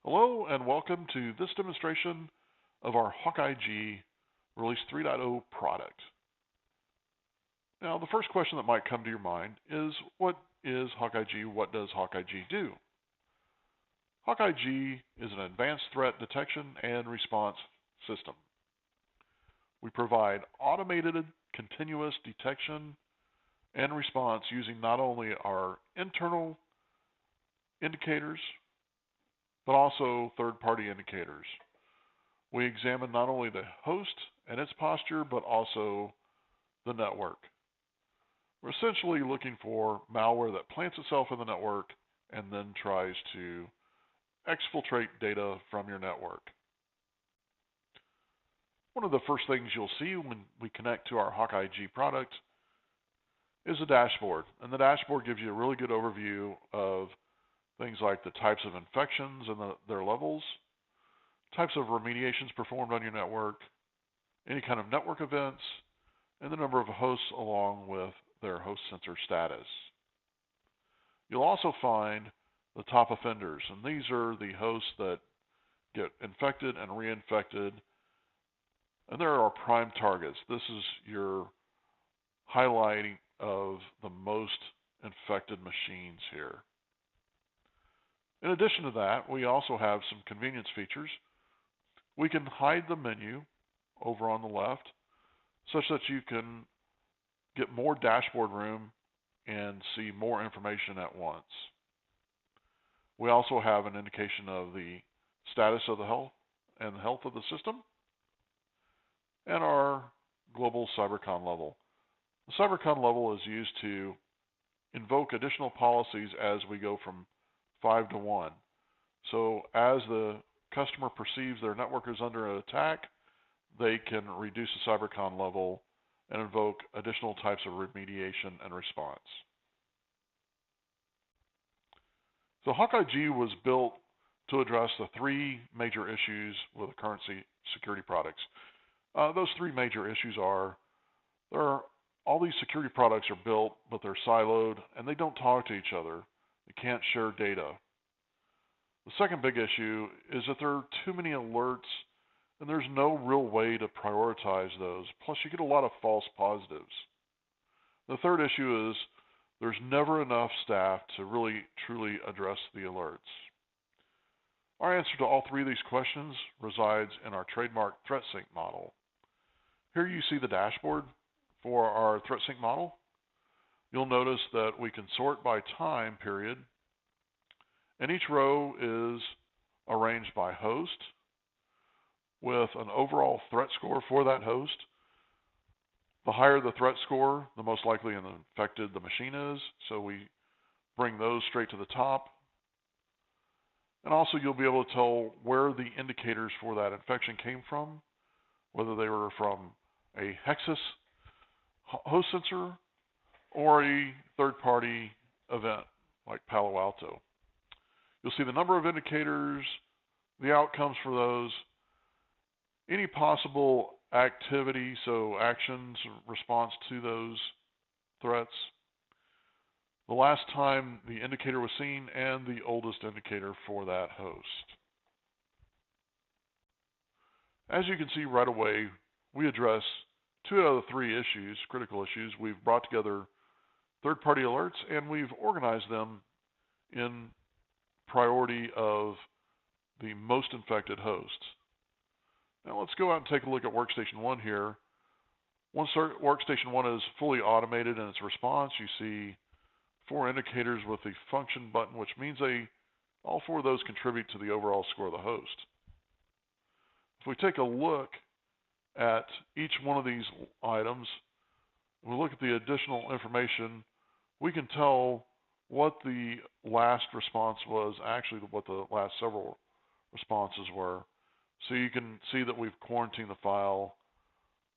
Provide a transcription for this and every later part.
Hello and welcome to this demonstration of our HG Release 3.0 product. Now the first question that might come to your mind is, what is HG? What does HG do? HG is an advanced threat detection and response system. We provide automated continuous detection and response using not only our internal indicators but also third-party indicators. We examine not only the host and its posture, but also the network. We're essentially looking for malware that plants itself in the network and then tries to exfiltrate data from your network. One of the first things you'll see when we connect to our HG product is a dashboard. And the dashboard gives you a really good overview of things like the types of infections and their levels, types of remediations performed on your network, any kind of network events, and the number of hosts along with their host sensor status. You'll also find the top offenders, and these are the hosts that get infected and reinfected, and there are prime targets. This is your highlighting of the most infected machines here. In addition to that, we also have some convenience features. We can hide the menu over on the left such that you can get more dashboard room and see more information at once. We also have an indication of the status of the health and the health of the system and our global CyberCon level. The CyberCon level is used to invoke additional policies as we go from 5 to 1. So as the customer perceives their network is under attack, they can reduce the CyberCon level and invoke additional types of remediation and response. So HG was built to address the three major issues with the current security products. Those three major issues are, all these security products are built, but they're siloed and they don't talk to each other. They can't share data. The second big issue is that there are too many alerts and there's no real way to prioritize those. Plus you get a lot of false positives. The third issue is there's never enough staff to really truly address the alerts. Our answer to all three of these questions resides in our trademark ThreatSync model. Here you see the dashboard for our ThreatSync model. You'll notice that we can sort by time period, and each row is arranged by host with an overall threat score for that host. The higher the threat score, the most likely infected the machine is, so we bring those straight to the top. And also you'll be able to tell where the indicators for that infection came from, whether they were from a Hexus host sensor or a third-party event like Palo Alto. You'll see the number of indicators, the outcomes for those, any possible activity, so actions, response to those threats, the last time the indicator was seen, and the oldest indicator for that host. As you can see right away, we address two out of the three issues, critical issues. We've brought together third-party alerts, and we've organized them in priority of the most infected hosts. Now let's go out and take a look at Workstation 1 here. Once Workstation 1 is fully automated in its response, you see 4 indicators with the function button, which means all 4 of those contribute to the overall score of the host. If we take a look at each one of these items, we look at the additional information, we can tell what the last response was, actually what the last several responses were. So you can see that we've quarantined the file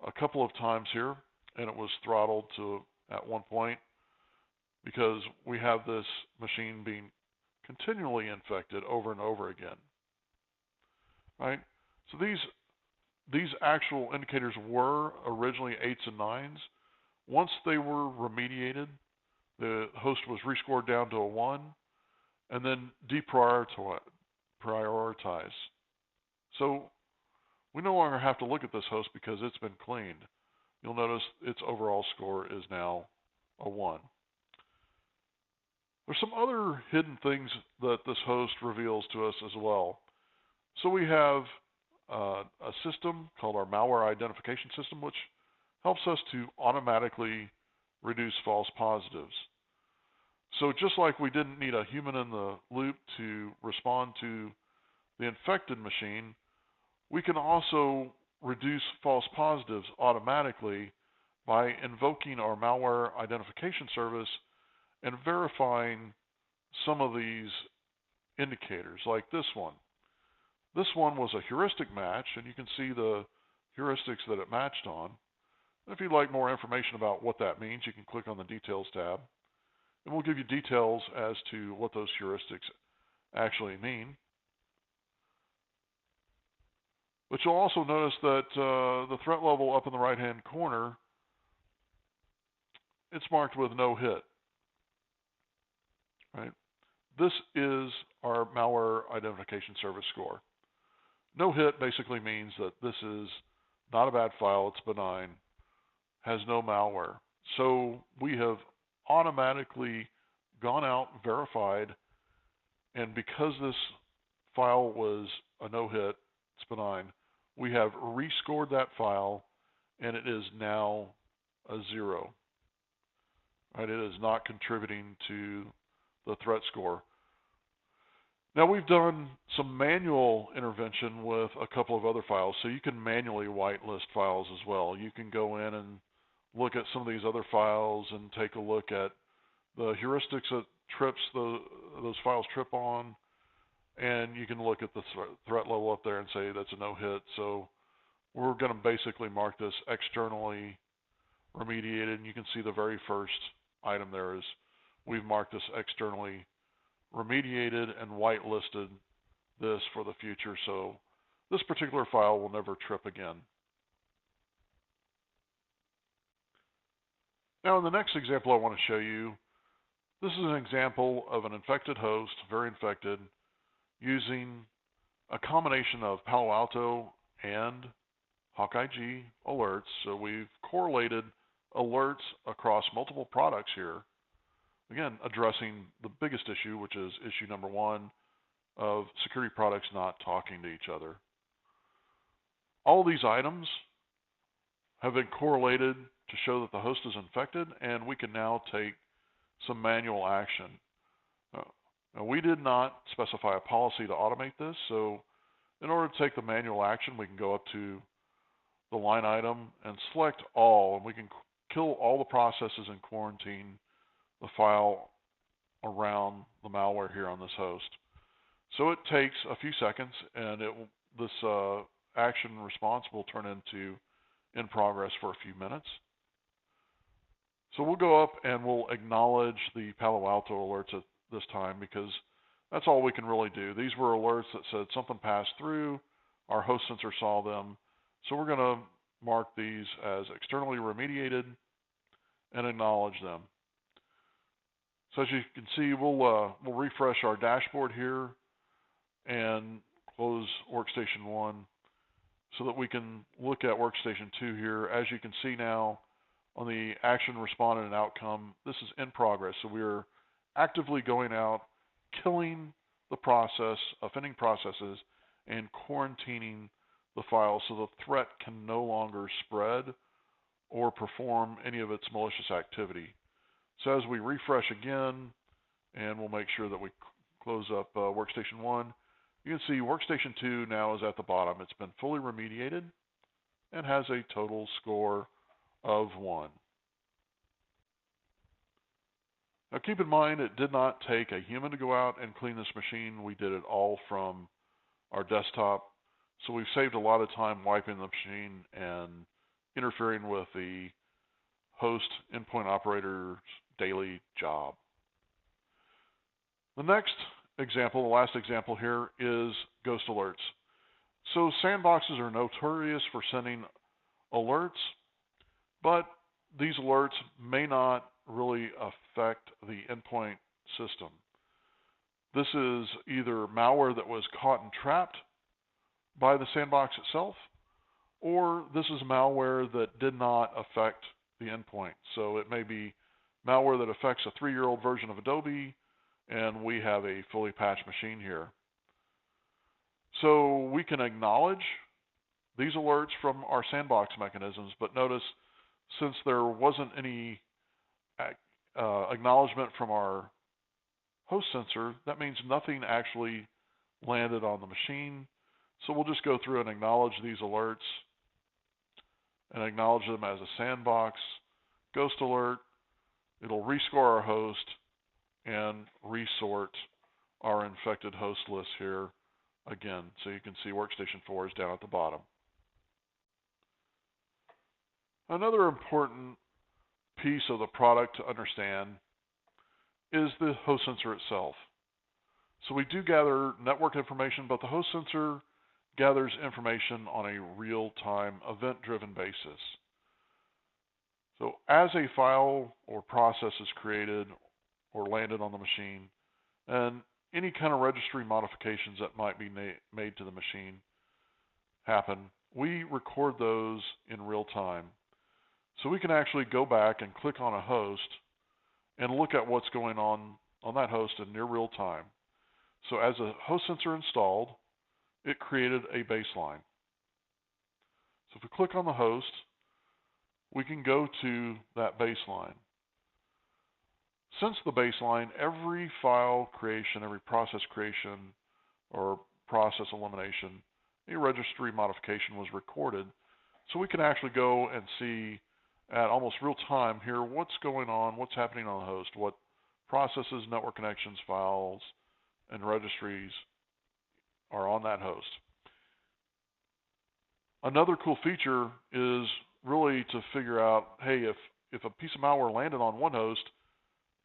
a couple of times here, and it was throttled to at one point because we have this machine being continually infected over and over again. Right? So these actual indicators were originally 8s and 9s. Once they were remediated, the host was rescored down to a 1 and then deprioritized deprioritize. So we no longer have to look at this host because it's been cleaned. You'll notice its overall score is now a 1. There's some other hidden things that this host reveals to us as well. So we have a system called our malware identification system, which helps us to automatically reduce false positives. So just like we didn't need a human in the loop to respond to the infected machine, we can also reduce false positives automatically by invoking our malware identification service and verifying some of these indicators, like this one. This one was a heuristic match, and you can see the heuristics that it matched on. If you'd like more information about what that means, you can click on the Details tab, and we'll give you details as to what those heuristics actually mean. But you'll also notice that the threat level up in the right-hand corner, it's marked with no hit. Right? This is our malware identification service score. No hit basically means that this is not a bad file, it's benign, has no malware. So we have automatically gone out, verified, and because this file was a no hit, it's benign, we have rescored that file, and it is now a 0. Right? It is not contributing to the threat score. Now we've done some manual intervention with a couple of other files, so you can manually whitelist files as well. You can go in and look at some of these other files and take a look at the heuristics that those files trip on, and you can look at the threat level up there and say that's a no hit. So we're going to basically mark this externally remediated, and you can see the very first item there is we've marked this externally remediated and whitelisted this for the future, so this particular file will never trip again. Now in the next example I want to show you, this is an example of an infected host, very infected, using a combination of Palo Alto and HG alerts. So we've correlated alerts across multiple products here. Again, addressing the biggest issue, which is issue number 1 of security products not talking to each other. All of these items have been correlated to show that the host is infected, and we can now take some manual action. Now, we did not specify a policy to automate this, so in order to take the manual action, we can go up to the line item and select all, and we can kill all the processes and quarantine the file around the malware here on this host. So it takes a few seconds, and this action response will turn into in progress for a few minutes. So we'll go up and we'll acknowledge the Palo Alto alerts at this time, because that's all we can really do. These were alerts that said something passed through, our host sensor saw them, so we're going to mark these as externally remediated and acknowledge them. So as you can see, we'll refresh our dashboard here and close Workstation 1 so that we can look at Workstation 2 here. As you can see now on the action responded and outcome, this is in progress. So we're actively going out, killing the process, offending processes, and quarantining the file so the threat can no longer spread or perform any of its malicious activity. So as we refresh again, and we'll make sure that we close up Workstation 1, you can see Workstation 2 now is at the bottom. It's been fully remediated and has a total score of 1. Now keep in mind, it did not take a human to go out and clean this machine. We did it all from our desktop. So we've saved a lot of time wiping the machine and interfering with the host endpoint operator's daily job. The next example, the last example here, is ghost alerts. So sandboxes are notorious for sending alerts, but these alerts may not really affect the endpoint system. This is either malware that was caught and trapped by the sandbox itself, or this is malware that did not affect the endpoint. So it may be malware that affects a 3-year-old version of Adobe, and we have a fully patched machine here. So we can acknowledge these alerts from our sandbox mechanisms, but notice since there wasn't any acknowledgement from our host sensor, that means nothing actually landed on the machine. So we'll just go through and acknowledge these alerts and acknowledge them as a sandbox ghost alert. It'll rescore our host and resort our infected host list here again. So you can see workstation 4 is down at the bottom. Another important piece of the product to understand is the host sensor itself. So we do gather network information, but the host sensor gathers information on a real-time, event-driven basis. So as a file or process is created or landed on the machine, and any kind of registry modifications that might be made to the machine happen, we record those in real time. So we can actually go back and click on a host and look at what's going on that host in near real time. So as a host sensor installed, it created a baseline. So if we click on the host, we can go to that baseline. Since the baseline, every file creation, every process creation or process elimination, a registry modification was recorded. So we can actually go and see at almost real time here what's going on, what's happening on the host, what processes, network connections, files, and registries are on that host. Another cool feature is really to figure out, hey, if a piece of malware landed on one host,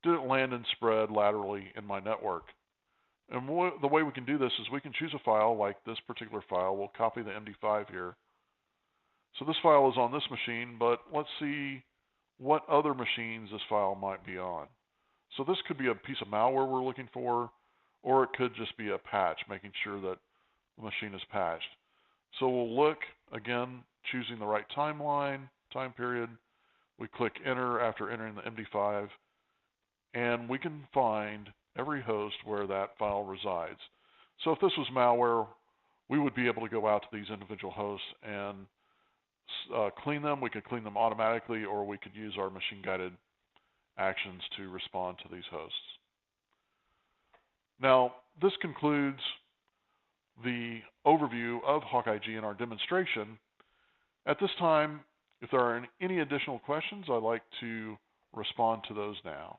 did it land and spread laterally in my network? And the way we can do this is we can choose a file like this particular file. We'll copy the MD5 here. So this file is on this machine, but let's see what other machines this file might be on. So this could be a piece of malware we're looking for, or it could just be a patch, making sure that the machine is patched. So we'll look, again, choosing the right time period. We click enter after entering the MD5, and we can find every host where that file resides. So if this was malware, we would be able to go out to these individual hosts and clean them. We could clean them automatically, or we could use our machine-guided actions to respond to these hosts. Now, this concludes the overview of HawkEye in our demonstration. At this time, if there are any additional questions, I'd like to respond to those now.